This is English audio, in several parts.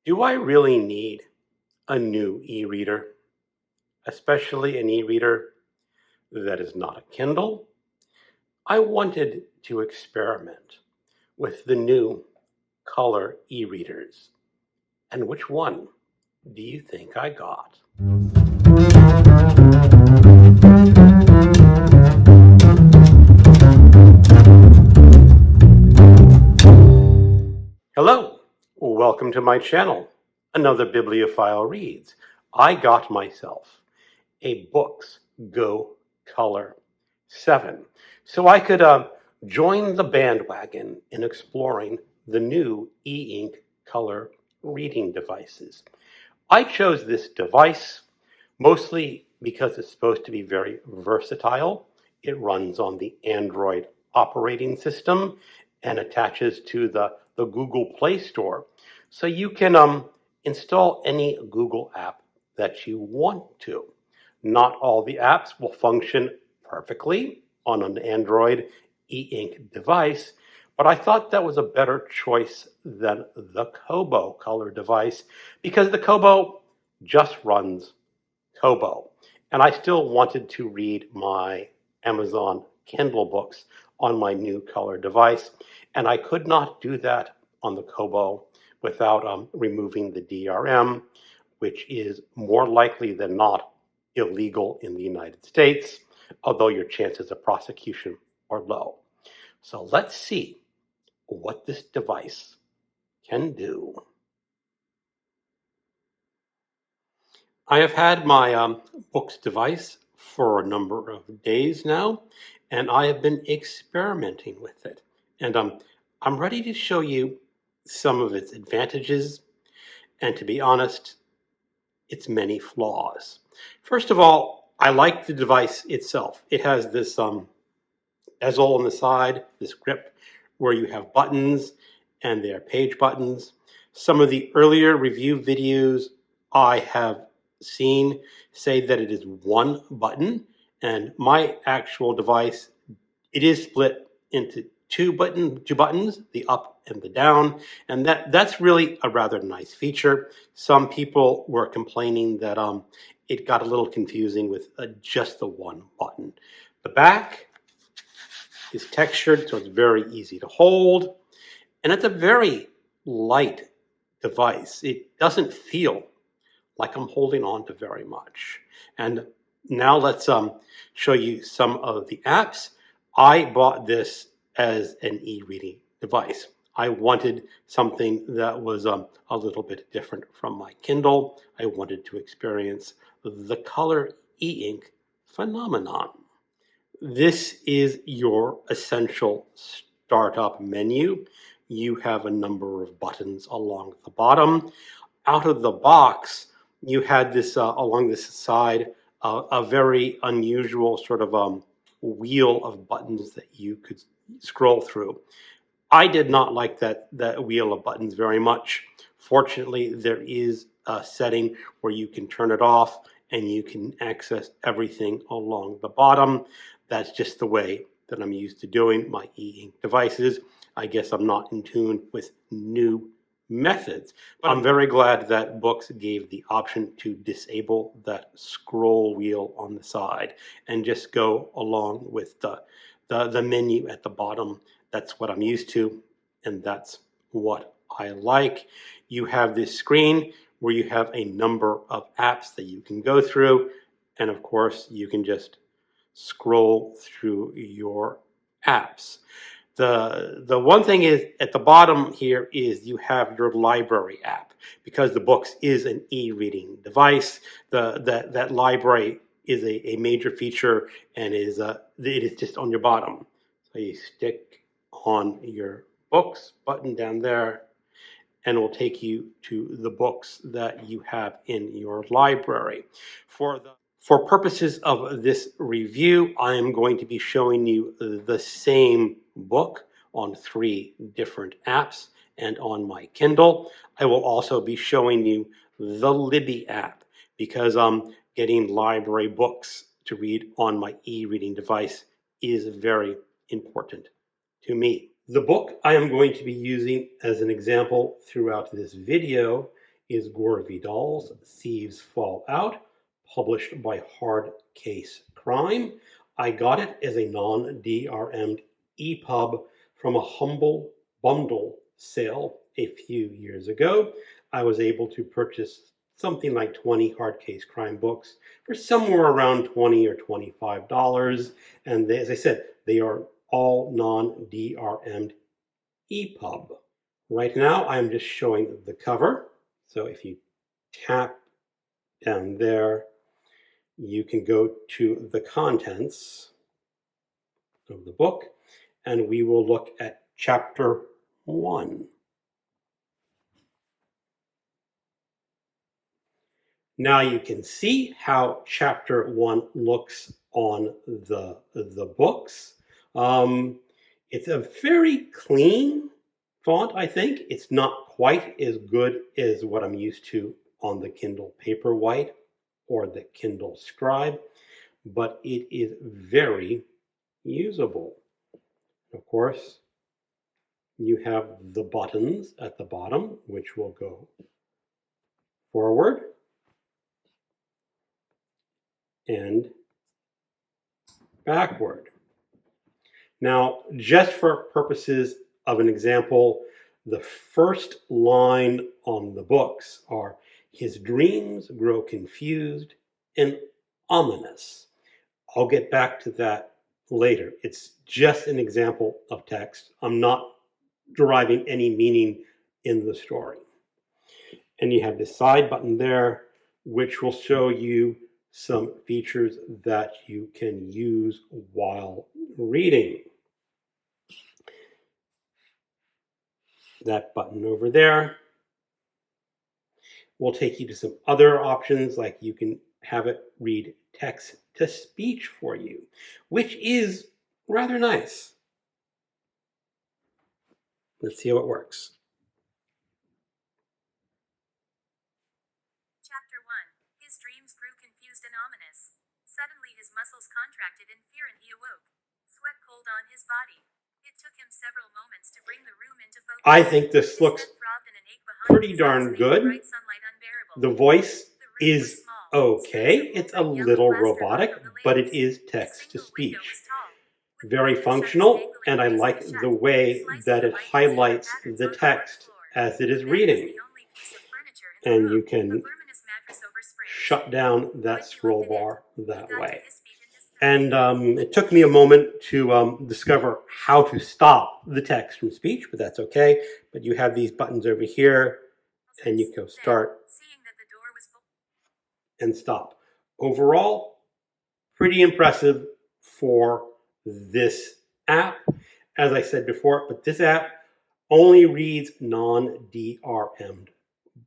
Do I really need a new e-reader, especially an e-reader that is not a Kindle? I wanted to experiment with the new color e-readers. And which one do you think I got? Hello, welcome to my channel. Another bibliophile reads. I got myself a Boox Go Color 7 so I could join the bandwagon in exploring the new e-ink color reading devices. I chose this device mostly because it's supposed to be very versatile. It runs on the Android operating system and attaches to the Google Play Store. So you can install any Google app that you want to. Not all the apps will function perfectly on an Android e-ink device, but I thought that was a better choice than the Kobo color device because the Kobo just runs Kobo. And I still wanted to read my Amazon Kindle books on my new color device, and I could not do that on the Kobo without removing the DRM, which is more likely than not illegal in the United States, although your chances of prosecution are low. So let's see what this device can do. I have had my Boox device for a number of days now, and I have been experimenting with it. And I'm ready to show you some of its advantages, and to be honest, its many flaws. First of all, I like the device itself. It has this bezel on the side, this grip, where you have buttons, and they are page buttons. Some of the earlier review videos I have seen say that it is one button, and my actual device, it is split into two buttons, the up and the down, and that's really a rather nice feature. Some people were complaining that it got a little confusing with just the one button. The back is textured, so it's very easy to hold, and it's a very light device. It doesn't feel like I'm holding on to very much. And now let's show you some of the apps. I bought this as an e-reading device. I wanted something that was a little bit different from my Kindle. I wanted to experience the color e-ink phenomenon. This is your essential startup menu. You have a number of buttons along the bottom. Out of the box, you had this along this side, a very unusual sort of wheel of buttons that you could scroll through. I did not like that wheel of buttons very much. Fortunately, there is a setting where you can turn it off and you can access everything along the bottom. That's just the way that I'm used to doing my e-ink devices. I guess I'm not in tune with new methods. But I'm very glad that Boox gave the option to disable that scroll wheel on the side and just go along with the menu at the bottom. That's what I'm used to, and that's what I like. You have this screen where you have a number of apps that you can go through, and of course you can just scroll through your apps. The one thing is at the bottom here is you have your library app. Because the Boox is an e-reading device, that library is a major feature, and it is just on your bottom. So you stick on your Boox button down there, and it will take you to the books that you have in your library. For purposes of this review, I am going to be showing you the same book on 3 different apps and on my Kindle. I will also be showing you the Libby app because getting library books to read on my e-reading device is very important to me. The book I am going to be using as an example throughout this video is Gore Vidal's Thieves Fall Out, published by Hard Case Crime. I got it as a non-DRM'd EPUB from a humble bundle sale a few years ago. I was able to purchase something like 20 hard case crime books for somewhere around $20 or $25. And as I said, they are all non-DRM'd EPUB. Right now, I'm just showing the cover. So if you tap down there, you can go to the contents of the book, and we will look at chapter 1. Now you can see how chapter 1 looks on the books. It's a very clean font, I think. It's not quite as good as what I'm used to on the Kindle Paperwhite or the Kindle Scribe, but it is very usable. Of course, you have the buttons at the bottom, which will go forward and backward. Now, just for purposes of an example, the first line on the books are, "His dreams grow confused and ominous." I'll get back to that later. It's just an example of text. I'm not deriving any meaning in the story. And you have the side button there, which will show you some features that you can use while reading. That button over there will take you to some other options, like you can have it read text to speech for you, which is rather nice. Let's see how it works. Chapter 1. His dreams grew confused and ominous. Suddenly his muscles contracted in fear and he awoke. Sweat cooled on his body. It took him several moments to bring the room into focus. I think this looks pretty darn good. The voice is okay. It's a little robotic, but it is text to speech. Very functional, and I like the way that it highlights the text as it is reading. And you can shut down that scroll bar that way. And it took me a moment to discover how to stop the text from speech, but that's okay. But you have these buttons over here, and you can start and stop. Overall, pretty impressive for this app, as I said before, but this app only reads non-DRM'd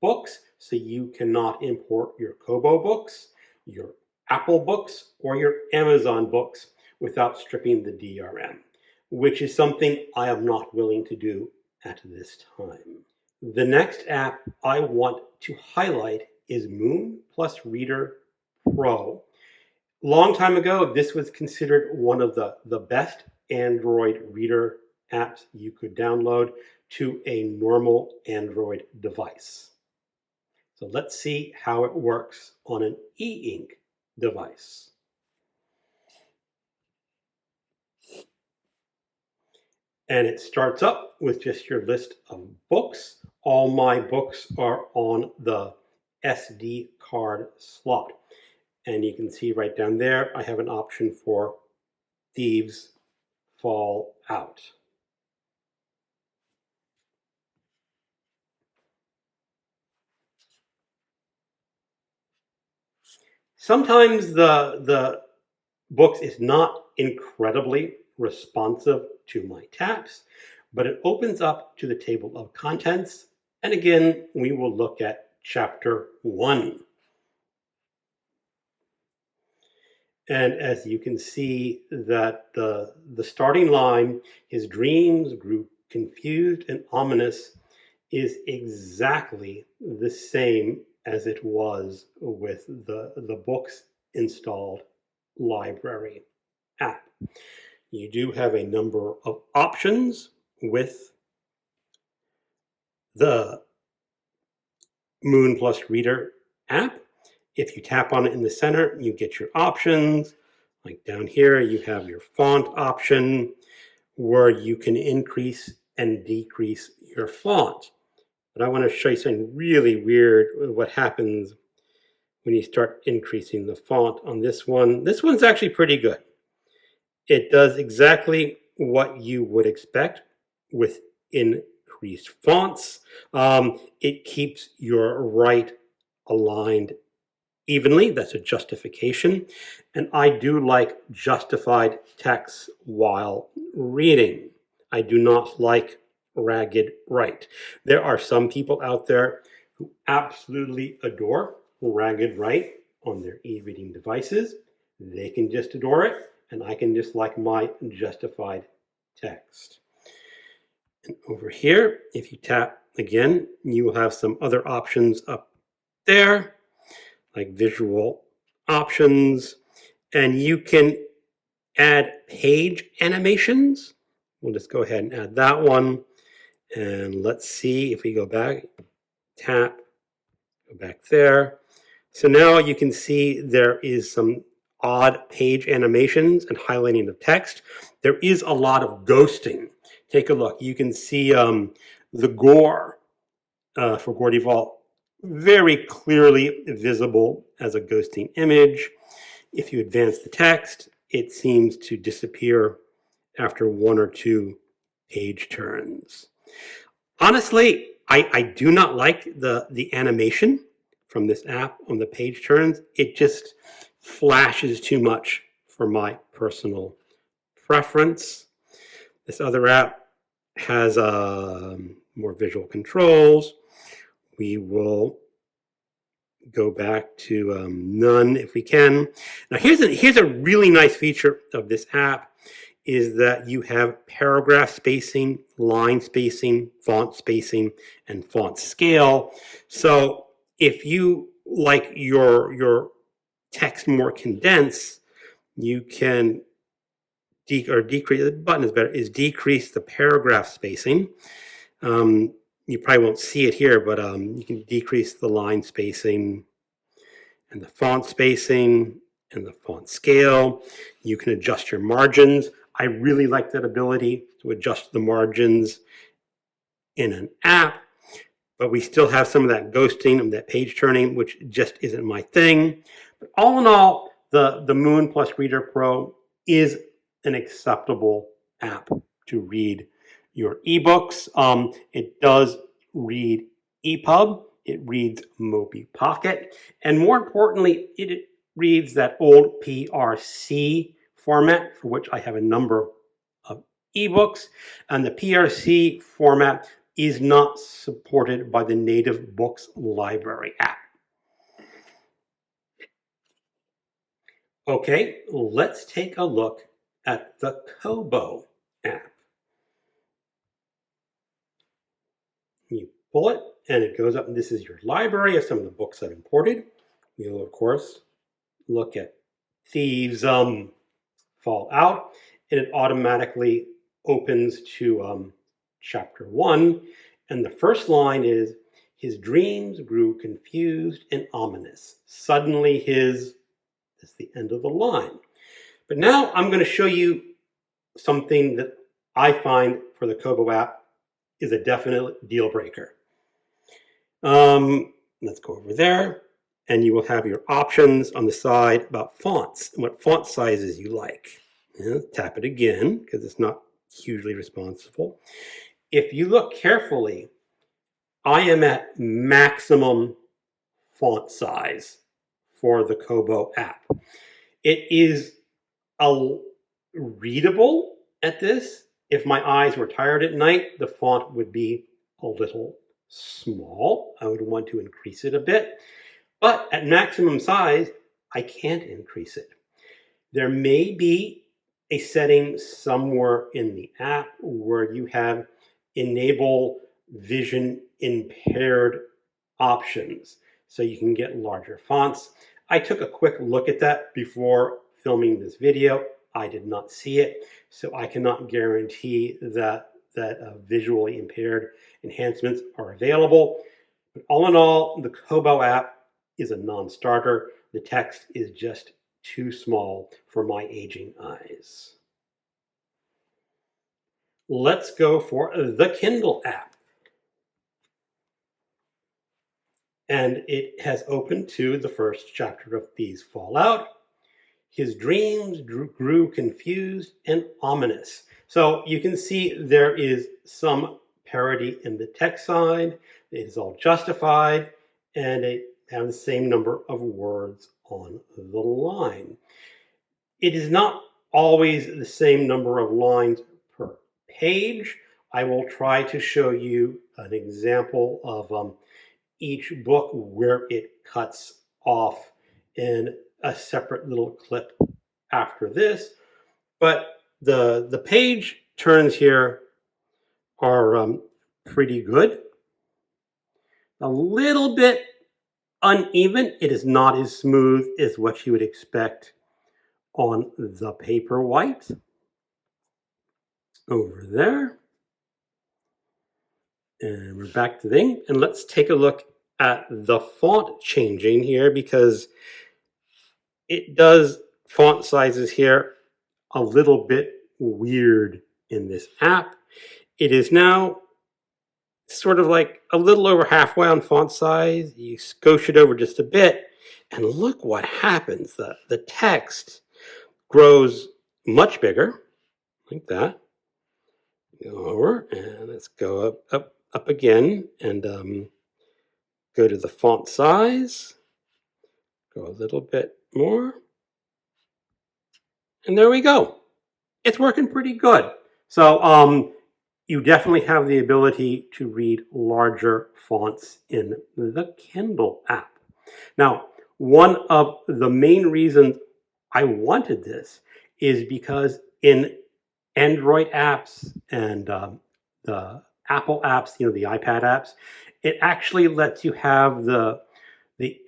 books, so you cannot import your Kobo books, your Apple books, or your Amazon books without stripping the DRM, which is something I am not willing to do at this time. The next app I want to highlight is Moon Plus Reader Pro. Long time ago, this was considered one of the best Android reader apps you could download to a normal Android device. So let's see how it works on an e-ink device. And it starts up with just your list of books. All my books are on the SD card slot. And you can see right down there, I have an option for Thieves Fall Out. Sometimes the Boox is not incredibly responsive to my taps, but it opens up to the table of contents. And again, we will look at chapter 1. And as you can see that the starting line, "His dreams grew confused and ominous," is exactly the same as it was with the Boox installed library app. You do have a number of options with the Moon Plus Reader app. If you tap on it in the center, you get your options. Like down here, you have your font option where you can increase and decrease your font. But I want to show you something really weird, what happens when you start increasing the font on this one. This one's actually pretty good. It does exactly what you would expect with increased fonts. It keeps your right aligned evenly. That's a justification. And I do like justified text while reading. I do not like ragged right. There are some people out there who absolutely adore ragged right on their e-reading devices. They can just adore it, and I can just like my justified text. And over here, if you tap again, you will have some other options up there, like visual options, and you can add page animations. We'll just go ahead and add that one. And let's see if we go back, tap, go back there. So now you can see there is some odd page animations and highlighting of text. There is a lot of ghosting. Take a look. You can see the gore for Gore Default very clearly visible as a ghosting image. If you advance the text, it seems to disappear after one or two page turns. Honestly, I do not like the animation from this app on the page turns. It just flashes too much for my personal preference. This other app has more visual controls. We will go back to none if we can. Now here's a really nice feature of this app is that you have paragraph spacing, line spacing, font spacing, and font scale. So if you like your text more condensed, you can decrease, the button is better, is decrease the paragraph spacing. You probably won't see it here, but you can decrease the line spacing and the font spacing and the font scale. You can adjust your margins. I really like that ability to adjust the margins in an app, but we still have some of that ghosting and that page turning, which just isn't my thing. But all in all, the Moon Plus Reader Pro is an acceptable app to read your ebooks. It does read EPUB, it reads Mobi Pocket, and more importantly, it reads that old PRC format, for which I have a number of ebooks, and the PRC format is not supported by the native Boox Library app. Okay, let's take a look at the Kobo app. You pull it and it goes up, and this is your library of some of the books I've imported. We'll, of course, look at Thieves Fall Out, and it automatically opens to chapter 1. And the first line is, his dreams grew confused and ominous. Suddenly that's the end of the line. But now I'm going to show you something that I find for the Kobo app is a definite deal breaker. Let's go over there, and you will have your options on the side about fonts and what font sizes you like. Tap it again because it's not hugely responsible. If you look carefully, I am at maximum font size for the Kobo app. It is readable at this. If my eyes were tired at night, the font would be a little small. I would want to increase it a bit. But at maximum size, I can't increase it. There may be a setting somewhere in the app where you have enable vision impaired options so you can get larger fonts. I took a quick look at that before filming this video. I did not see it, so I cannot guarantee that visually impaired enhancements are available. All in all, the Kobo app is a non-starter. The text is just too small for my aging eyes. Let's go for the Kindle app. And it has opened to the first chapter of These Fall Out. His dreams grew confused and ominous. So you can see there is some parity in the text side. It is all justified, and it has the same number of words on the line. It is not always the same number of lines per page. I will try to show you an example of each book where it cuts off in a separate little clip after this. But the page turns here are pretty good. A little bit uneven. It is not as smooth as what you would expect on the Paperwhite. Over there. And we're back to the thing. And let's take a look at the font changing here, because it does font sizes here a little bit weird in this app. It is now sort of like a little over halfway on font size. You scosh it over just a bit, and look what happens. The text grows much bigger, like that. Go over, and let's go up again, and go to the font size. Go a little bit more. And there we go. It's working pretty good. So you definitely have the ability to read larger fonts in the Kindle app. Now, one of the main reasons I wanted this is because in Android apps and the Apple apps, the iPad apps, it actually lets you have the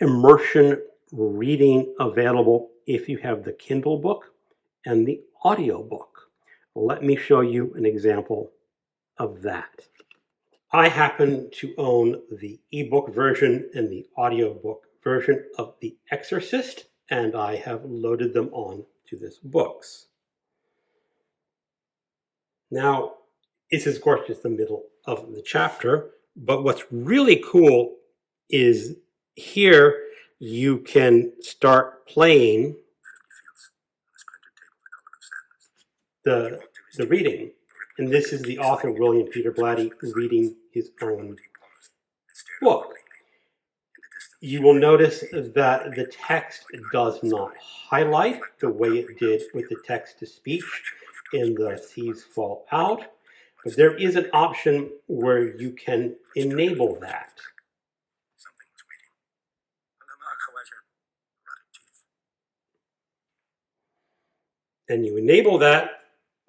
immersion reading available if you have the Kindle book and the audio book. Let me show you an example of that. I happen to own the ebook version and the audiobook version of The Exorcist, and I have loaded them on to this Boox. Now, this is of course just the middle of the chapter, but what's really cool is here you can start playing the reading. And this is the author, William Peter Blatty, reading his own book. You will notice that the text does not highlight the way it did with the text-to-speech in the Thieves Fall Out, but there is an option where you can enable that. And you enable that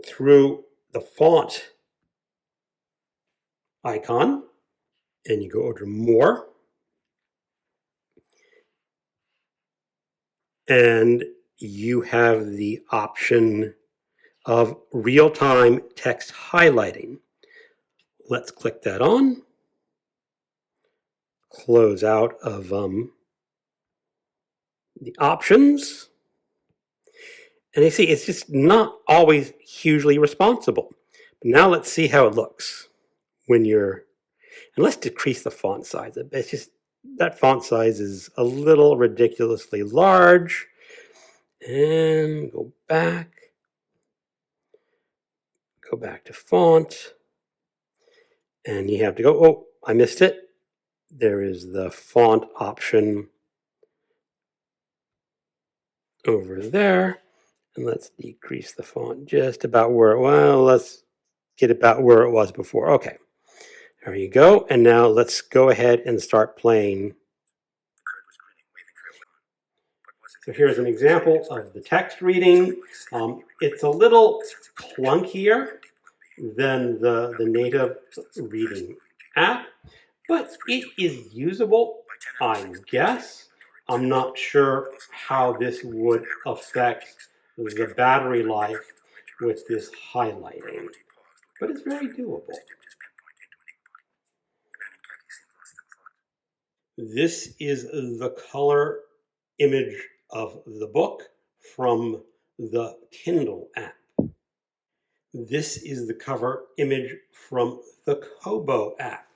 through the font icon, and you go over to More, and you have the option of real-time text highlighting. Let's click that on. Close out of the options. And you see, it's just not always hugely responsible. But now let's see how it looks when you're, and let's decrease the font size. It's just, that font size is a little ridiculously large. And go back to font. And you have to go, oh, I missed it. There is the font option over there. And let's decrease the font just about where, well, let's get about where it was before. Okay, there you go. And now let's go ahead and start playing. So here's an example of the text reading. It's a little clunkier than the native reading app, but it is usable, I guess. I'm not sure how this would affect the battery life with this highlighting, but it's very doable. This is the color image of the book from the Kindle app. This is the cover image from the Kobo app.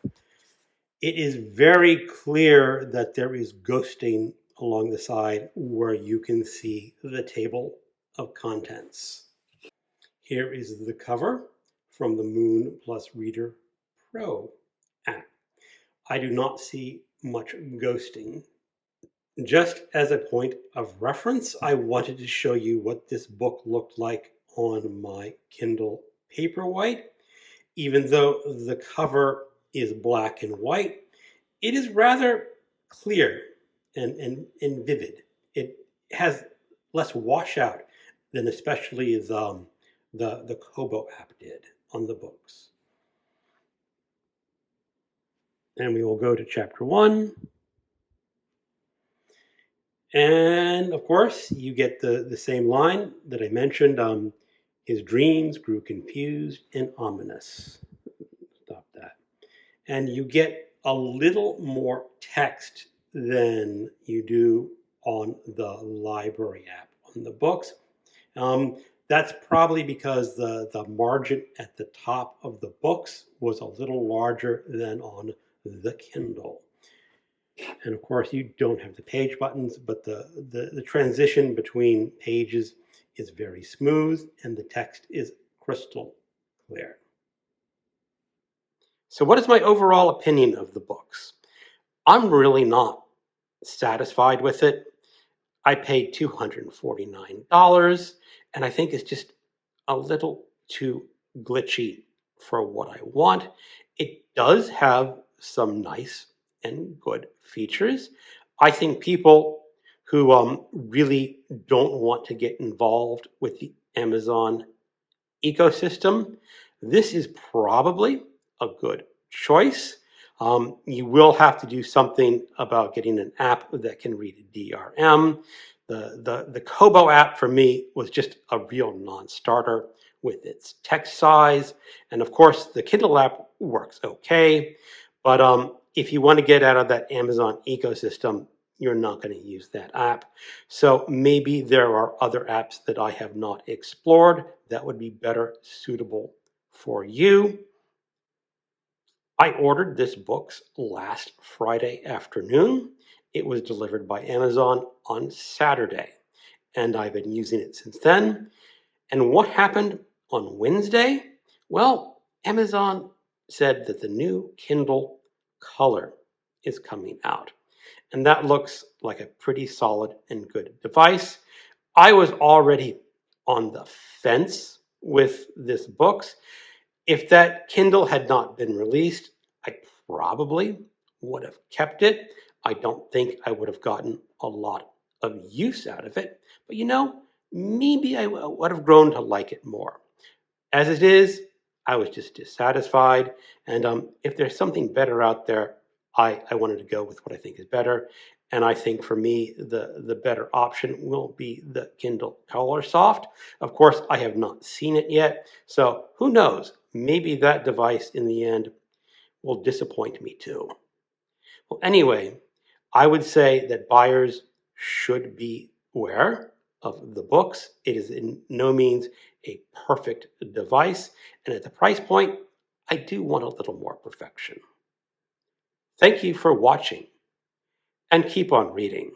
It is very clear that there is ghosting along the side where you can see the table of contents. Here is the cover from the Moon Plus Reader Pro app. I do not see much ghosting. Just as a point of reference, I wanted to show you what this book looked like on my Kindle Paperwhite. Even though the cover is black and white, it is rather clear and vivid. It has less washout than especially the Kobo app did on the books. And we will go to chapter 1. And of course, you get the same line that I mentioned. His dreams grew confused and ominous. Stop that. And you get a little more text than you do on the library app on the books. That's probably because the margin at the top of the books was a little larger than on the Kindle. And of course, you don't have the page buttons, but the transition between pages is very smooth and the text is crystal clear. So what is my overall opinion of the books? I'm really not satisfied with it. I paid $249, and I think it's just a little too glitchy for what I want. It does have some nice and good features. I think people who really don't want to get involved with the Amazon ecosystem, this is probably a good choice. You will have to do something about getting an app that can read DRM. The Kobo app for me was just a real non-starter with its text size. And of course, the Kindle app works okay. But if you want to get out of that Amazon ecosystem, you're not going to use that app. So maybe there are other apps that I have not explored that would be better suitable for you. I ordered this book last Friday afternoon. It was delivered by Amazon on Saturday, and I've been using it since then. And what happened on Wednesday? Well, Amazon said that the new Kindle Color is coming out. And that looks like a pretty solid and good device. I was already on the fence with this book. If that Kindle had not been released, I probably would have kept it. I don't think I would have gotten a lot of use out of it. But maybe I would have grown to like it more. As it is, I was just dissatisfied. And if there's something better out there, I wanted to go with what I think is better. And I think for me, the better option will be the Kindle Color Soft. Of course, I have not seen it yet. So who knows? Maybe that device in the end will disappoint me too. Well, anyway, I would say that buyers should be aware of the books. It is in no means a perfect device. And at the price point, I do want a little more perfection. Thank you for watching, and keep on reading.